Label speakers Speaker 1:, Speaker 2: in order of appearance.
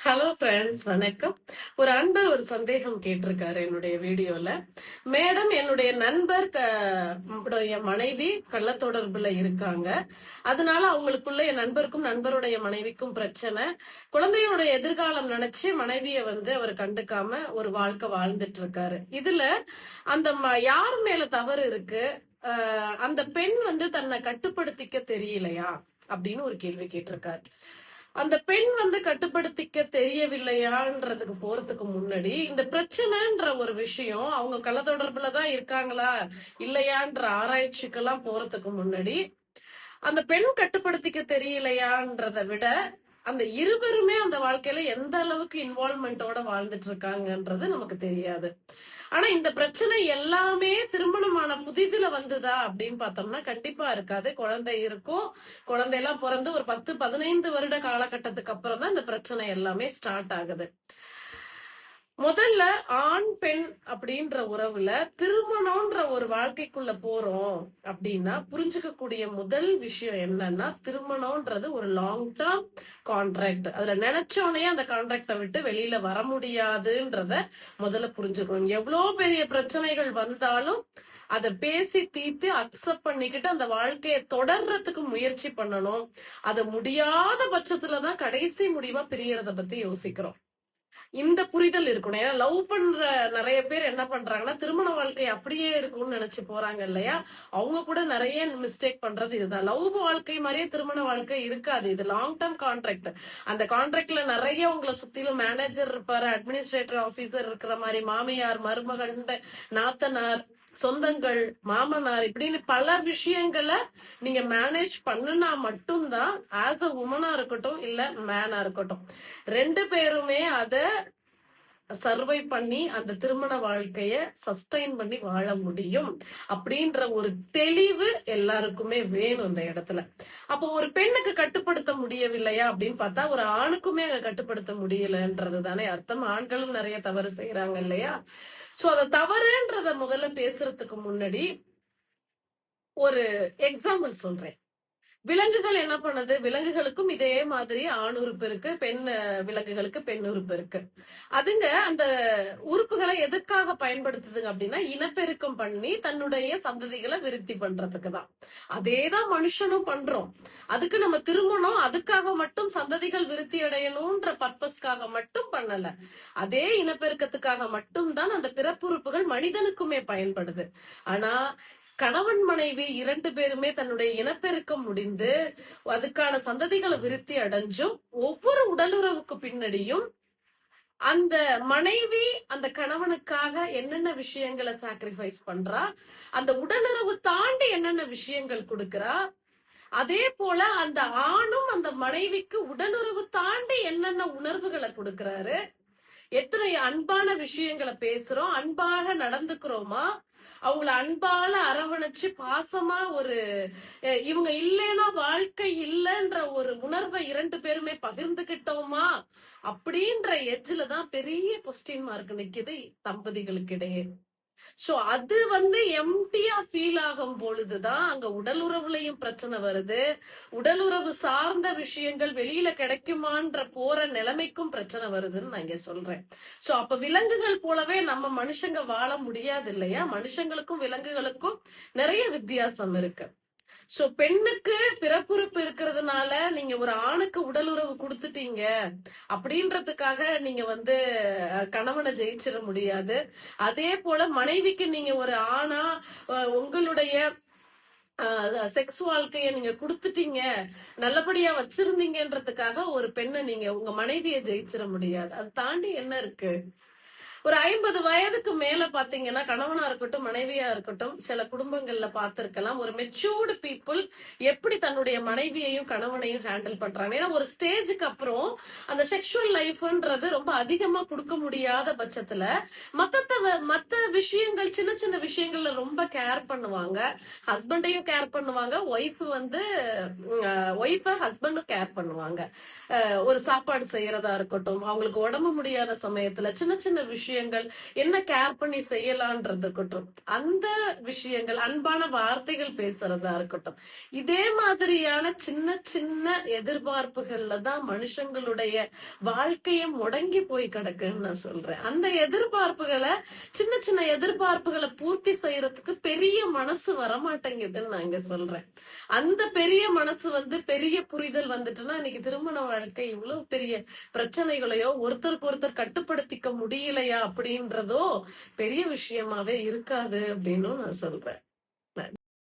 Speaker 1: Hello friends, வணக்கம். ஒரு அன்பர் ஒரு சந்தேகம் கேட்டிருக்காரு என்னுடைய வீடியோல. மேடம், என்னுடைய நண்பர் உடைய மனைவி கள்ள தொடர்புல இருக்காங்க. அதனால அவங்களுக்குள்ள என் நண்பருக்கும் நண்பருடைய மனைவிக்கும் பிரச்சனை. குழந்தையோட எதிர்காலம் நினைச்சு மனைவிய அவர் கண்டுக்காம ஒரு வாழ்க்கை வாழ்ந்துட்டு இருக்காரு. இதுல அந்த யார் மேல தவறு இருக்கு? அந்த பெண் தன்னை கட்டுப்படுத்திக்க தெரியலையா அப்படின்னு ஒரு கேள்வி கேட்டிருக்காரு. அந்த பெண் கட்டுப்படுத்திக்க தெரியவில்லையான்றதுக்கு போறதுக்கு முன்னாடி இந்த பிரச்சனைன்ற ஒரு விஷயம் அவங்க கள்ள தொடர்புலதான் இருக்காங்களா இல்லையான்ற ஆராய்ச்சிக்கெல்லாம் போறதுக்கு முன்னாடி அந்த பெண் கட்டுப்படுத்திக்க தெரியலையான்றத விட அந்த இருவருமே அந்த வாழ்க்கையில எந்த அளவுக்கு இன்வால்வ்மெண்டோட வாழ்ந்துட்டு இருக்காங்கன்றது நமக்கு தெரியாது. ஆனா இந்த பிரச்சனை எல்லாமே திருமணமான புதிதுல வந்துதா அப்படின்னு பார்த்தோம்னா கண்டிப்பா இருக்காது. குழந்தை இருக்கும். குழந்தையெல்லாம் பிறந்து ஒரு 10-15 வருட காலகட்டத்துக்கு அப்புறம் தான் இந்த பிரச்சனை எல்லாமே ஸ்டார்ட் ஆகுது. முதல்ல ஆண் பெண் அப்படின்ற உறவுல திருமணம்ன்ற ஒரு வாழ்க்கைக்குள்ள போறோம் அப்படின்னா புரிஞ்சுக்கக்கூடிய முதல் விஷயம் என்னன்னா, திருமணம்ன்றது ஒரு லாங் டேர்ம் கான்ட்ராக்ட். அதுல நினைச்சோனே அந்த கான்ட்ராக்டை விட்டு வெளியில வர முடியாதுன்றத முதல்ல புரிஞ்சுக்கணும். எவ்வளவு பெரிய பிரச்சனைகள் வந்தாலும் அதை பேசி தீர்த்து அக்செப்ட் பண்ணிக்கிட்டு அந்த வாழ்க்கையை தொடர்றதுக்கு முயற்சி பண்ணணும். அது முடியாத பட்சத்துலதான் கடைசி முடிவா பிரியறத பத்தி யோசிக்கிறோம். இந்த புரிதல் இருக்கணும். ஏன்னா லவ் பண்ற நிறைய பேர் என்ன பண்றாங்கன்னா திருமண வாழ்க்கை அப்படியே இருக்கும்னு நினைச்சு போறாங்க இல்லையா? அவங்க கூட நிறைய மிஸ்டேக் பண்றது இதுதான். லவ் வாழ்க்கை மாதிரியே திருமண வாழ்க்கை இருக்காது. இது லாங் டேர்ம் கான்ட்ராக்ட். அந்த கான்ட்ராக்ட்ல நிறைய உங்களை சுத்திலும் மேனேஜர் இருப்பாரு, அட்மினிஸ்ட்ரேட்டர் ஆபீசர் இருக்கிற மாதிரி, மாமியார், மருமகள், நாத்தனார், சொந்தங்கள், மாமனார், இப்படின்னு பல விஷயங்களை நீங்க மேனேஜ் பண்ணுனா மட்டும்தான் ஆஸ் அ உமனா இருக்கட்டும் இல்ல மேனா இருக்கட்டும், ரெண்டு பேருமே அத சர்வை பண்ணி அந்த திருமண வாழ்க்கைய சஸ்டைன் பண்ணி வாழ முடியும் அப்படின்ற ஒரு தெளிவு எல்லாருக்குமே வேணும் இந்த இடத்துல. அப்போ ஒரு பெண்ணுக்கு கட்டுப்படுத்த முடியவில்லையா அப்படின்னு பார்த்தா ஒரு ஆணுக்குமே அங்க கட்டுப்படுத்த முடியலன்றது தானே அர்த்தம். ஆண்களும் நிறைய தவறு செய்யறாங்க இல்லையா? சோ அத தவறுன்றத முதல்ல பேசுறதுக்கு முன்னாடி ஒரு எக்ஸாம்பிள் சொல்றேன். விலங்குகள் என்ன பண்ணுது? விலங்குகளுக்கும் இதே மாதிரி ஆண் உறுப்பு இருக்கு, பெண் விலங்குகளுக்கு பெண் உறுப்பு இருக்கு. அதுங்க அந்த உறுப்புகளை எதுக்காக பயன்படுத்துதுங்க அப்படின்னா இனப்பெருக்கம் பண்ணி தன்னுடைய சந்ததிகளை விருத்தி பண்றதுக்கு தான். அதேதான் மனுஷனும் பண்றோம். அதுக்கு நம்ம திருமணம் அதுக்காக மட்டும் சந்ததிகள் விருத்தி அடையணும்ன்ற பர்பஸ்க்காக மட்டும் பண்ணல. அதே இனப்பெருக்கத்துக்காக மட்டும் தான் அந்த பிறப்புறுப்புகள் மனிதனுக்குமே பயன்படுது. ஆனா கணவன் மனைவி இரண்டு பேருமே தன்னுடைய இனப்பெருக்கம் முடிந்து அதுக்கான சந்ததிகளை விருத்தி அடைஞ்சும் ஒவ்வொரு உடலுறவுக்கு பின்னாடியும் அந்த மனைவி அந்த கணவனுக்காக என்னென்ன விஷயங்களை சாக்ரிஃபைஸ் பண்றா, அந்த உடலுறவு தாண்டி என்னென்ன விஷயங்கள் கொடுக்கறா, அதே போல அந்த ஆணும் அந்த மனைவிக்கு உடலுறவு தாண்டி என்னென்ன உணர்வுகளை கொடுக்கறாரு, எத்தனை அன்பான விஷயங்களை பேசுறோம், அன்பாக நடந்துக்கிறோமா, அவங்கள அன்பால அரவணைச்சு பாசமா ஒரு இவங்க இல்லைன்னா வாழ்க்கை இல்லைன்ற ஒரு உணர்வை இரண்டு பேருமே பகிர்ந்துகிட்டோமா அப்படின்ற எட்ஜ்ல தான் பெரிய கொஸ்டின் மார்க் நிக்குது தம்பதிகளுக்கு இடையே. சோ அது எம்டியா ஃபீல் ஆகும் பொழுதுதான் அங்க உடல் உறவுலையும் பிரச்சனை வருது. உடல் உறவு சார்ந்த விஷயங்கள் வெளியில கிடைக்குமான்ற போற நிலைமைக்கும் பிரச்சனை வருதுன்னு நான் இங்க சொல்றேன். சோ அப்ப விலங்குகள் போலவே நம்ம மனுஷங்க வாழ முடியாது இல்லையா? மனுஷங்களுக்கும் விலங்குகளுக்கும் நிறைய வித்தியாசம் இருக்கு. சோ பெண்ணுக்கு பிறப்புறுப்பு இருக்கிறதுனால நீங்க ஒரு ஆணுக்கு உடல் உறவு கொடுத்துட்டீங்க அப்படின்றதுக்காக நீங்க கணவனை ஜெயிச்சிட முடியாது. அதே போல மனைவிக்கு நீங்க ஒரு ஆணா உங்களுடைய செக்ஸ் வாழ்க்கைய நீங்க குடுத்துட்டீங்க, நல்லபடியா வச்சிருந்தீங்கன்றதுக்காக ஒரு பெண்ணை நீங்க உங்க மனைவியை ஜெயிச்சிட முடியாது. அது தாண்டி என்ன இருக்கு? ஒரு 50 வயதுக்கு மேல பாத்தீங்கன்னா கணவனா இருக்கட்டும் மனைவியா இருக்கட்டும் சில குடும்பங்கள்ல பார்த்திருக்கலாம், ஒரு மெச்சூர்டு பீப்புள் எப்படி தன்னுடைய மனைவியையும் கணவனையும் ஹேண்டில் பண்றாங்க. ஏன்னா ஒரு ஸ்டேஜுக்கு அப்புறம் அந்த செக்ஷுவல் லைஃப்ன்றது ரொம்ப அதிகமா கொடுக்க முடியாத பட்சத்துல மத்த விஷயங்கள், சின்ன சின்ன விஷயங்கள்ல ரொம்ப கேர் பண்ணுவாங்க. ஹஸ்பண்டையும் கேர் பண்ணுவாங்க, ஒய்ஃப ஹஸ்பண்டும் கேர் பண்ணுவாங்க. ஒரு சாப்பாடு செய்யறதா இருக்கட்டும், அவங்களுக்கு உடம்பு முடியாத சமயத்துல சின்ன சின்ன விஷயம் விஷயங்கள், என்ன கேர் பண்ணி செய்யலான்றது இருக்கட்டும், அந்த விஷயங்கள், அன்பான வார்த்தைகள் பேசுறதா இருக்கட்டும், இதே மாதிரியான சின்ன சின்ன எதிர்பார்ப்புகள்ல தான் மனுஷங்களுடைய வாழ்க்கையை முடங்கி போய் கிடக்குன்னு நான் சொல்றேன். அந்த எதிர்பார்ப்புகளை, சின்ன சின்ன எதிர்பார்ப்புகளை பூர்த்தி செய்யறதுக்கு பெரிய மனசு வரமாட்டேங்குதுன்னு நான் இங்க சொல்றேன். அந்த பெரிய மனசு பெரிய புரிதல் வந்துட்டுன்னா இன்னைக்கு திருமண வாழ்க்கை இவ்வளவு பெரிய பிரச்சனைகளையோ, ஒருத்தருக்கு ஒருத்தர் கட்டுப்படுத்திக்க முடியலையா அப்படின்றதோ பெரிய விஷயமாவே இருக்காது அப்படின்னு நான் சொல்றேன்.